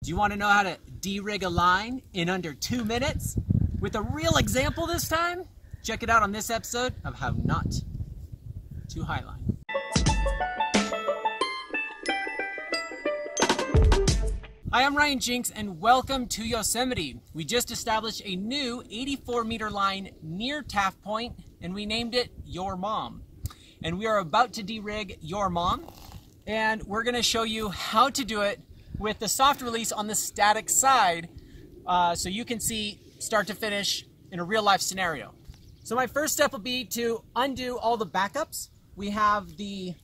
Do you want to know how to derig a line in under 2 minutes? With a real example this time? Check it out on this episode of How Not to Highline. Hi, I'm Ryan Jinks and welcome to Yosemite. We just established a new 84-meter line near Taft Point and we named it Your Mom. And we are about to derig Your Mom and we're going to show you how to do it with the soft release on the static side so you can see start to finish in a real life scenario. So my first step will be to undo all the backups. We have the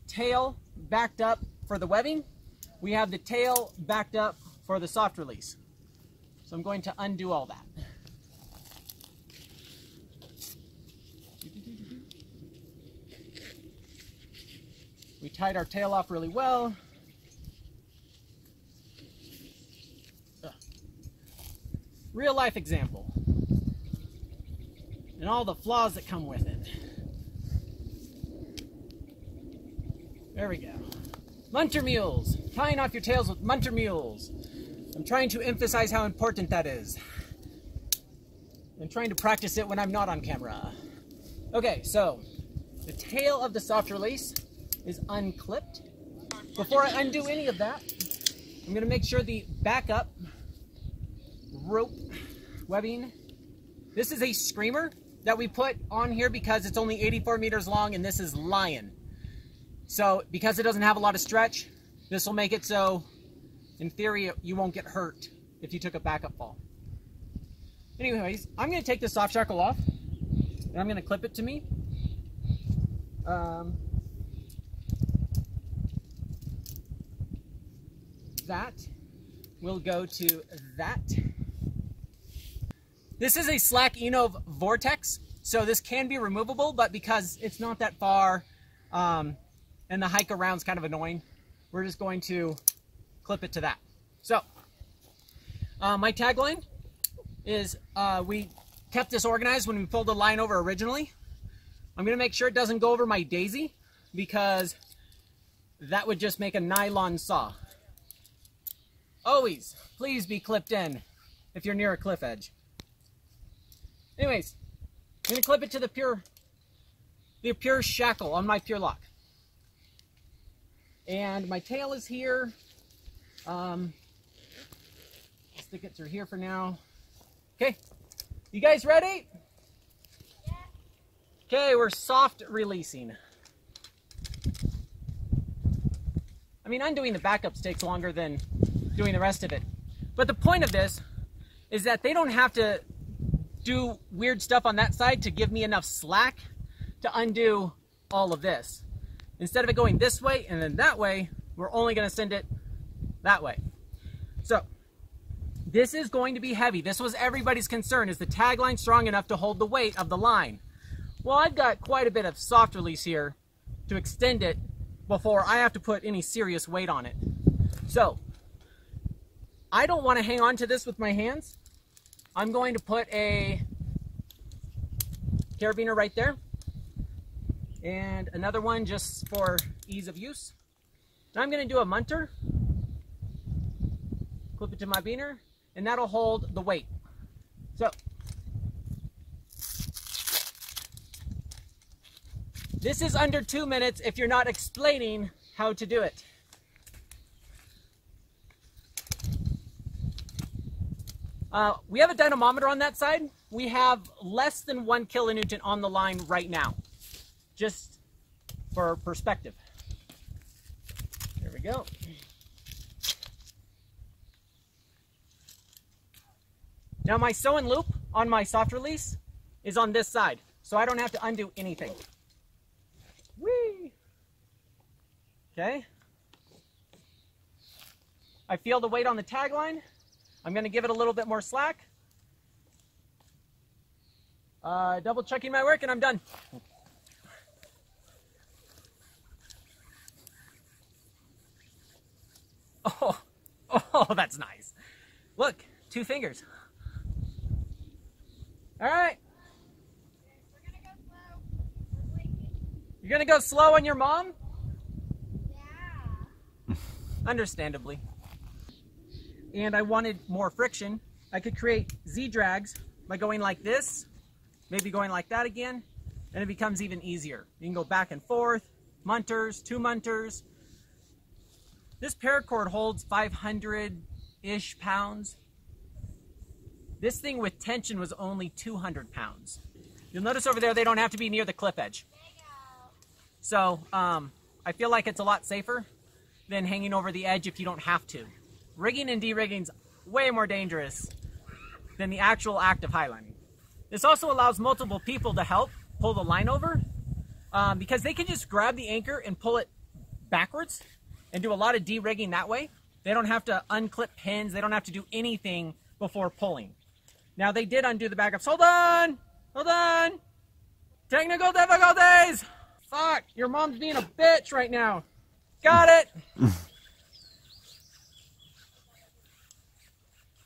tail backed up for the webbing. We have the tail backed up for the soft release. So I'm going to undo all that. We tied our tail off really well. Real life example. And all the flaws that come with it. There we go. Munter mules. Tying off your tails with munter mules. I'm trying to emphasize how important that is. I'm trying to practice it when I'm not on camera. Okay, so the tail of the soft release is unclipped. Before I undo any of that, I'm going to make sure the backup rope webbing. This is a screamer that we put on here because it's only 84 meters long and this is lion. So because it doesn't have a lot of stretch, this will make it so in theory you won't get hurt if you took a backup fall. Anyways, I'm going to take the soft shackle off and I'm going to clip it to me. That will go to that. This is a slack Enov Vortex, so this can be removable, but because it's not that far and the hike around is kind of annoying, we're just going to clip it to that. So, my tagline is we kept this organized when we pulled the line over originally. I'm going to make sure it doesn't go over my daisy because that would just make a nylon saw. Always, please be clipped in if you're near a cliff edge. Anyways, I'm going to clip it to the pure shackle on my pure lock. And my tail is here. I'll stick it through here for now. Okay, you guys ready? Yeah. Okay, we're soft releasing. I mean, undoing the backups takes longer than doing the rest of it. But the point of this is that they don't have to do weird stuff on that side to give me enough slack to undo all of this. Instead of it going this way and then that way, we're only going to send it that way. So this is going to be heavy. This was everybody's concern. Is the tagline strong enough to hold the weight of the line? Well, I've got quite a bit of soft release here to extend it before I have to put any serious weight on it. So I don't want to hang on to this with my hands. I'm going to put a carabiner right there and another one just for ease of use. And I'm going to do a munter, clip it to my biner, and that'll hold the weight. So this is under 2 minutes if you're not explaining how to do it. We have a dynamometer on that side. We have less than 1 kilonewton on the line right now, just for perspective. There we go. Now my sew and loop on my soft release is on this side, so I don't have to undo anything. Whee! Okay. I feel the weight on the tagline. I'm going to give it a little bit more slack. Double checking my work and I'm done. Oh, that's nice. Look, 2 fingers. All right. We're going to go slow. We're blinking. You're going to go slow on your mom? Yeah. Understandably. and I wanted more friction, I could create Z-drags by going like this, maybe going like that again, and it becomes even easier. You can go back and forth, munters, 2 munters. This paracord holds 500-ish pounds. This thing with tension was only 200 pounds. You'll notice over there they don't have to be near the cliff edge. So I feel like it's a lot safer than hanging over the edge if you don't have to. Rigging and de-rigging is way more dangerous than the actual act of highlining. This also allows multiple people to help pull the line over because they can just grab the anchor and pull it backwards and do a lot of de-rigging that way. They don't have to unclip pins. They don't have to do anything before pulling. Now they did undo the backups. Hold on! Hold on! Technical difficulties! Fuck! Your mom's being a bitch right now. Got it!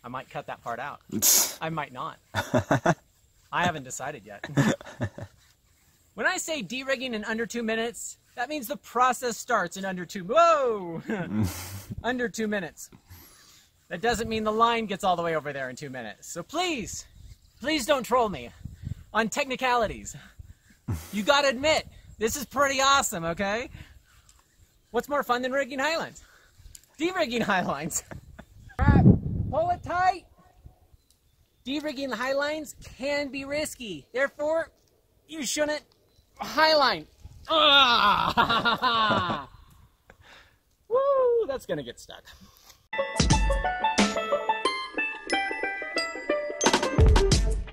I might cut that part out. I might not. I haven't decided yet. When I say de-rigging in under 2 minutes, that means the process starts in under 2. Whoa! Under 2 minutes. That doesn't mean the line gets all the way over there in 2 minutes. So please, please don't troll me on technicalities. You gotta admit, this is pretty awesome, okay? What's more fun than rigging highlines? De-rigging highlines. Alright, pull it tight. De-rigging the highlines can be risky. Therefore, you shouldn't highline. Ah! Woo, that's gonna get stuck.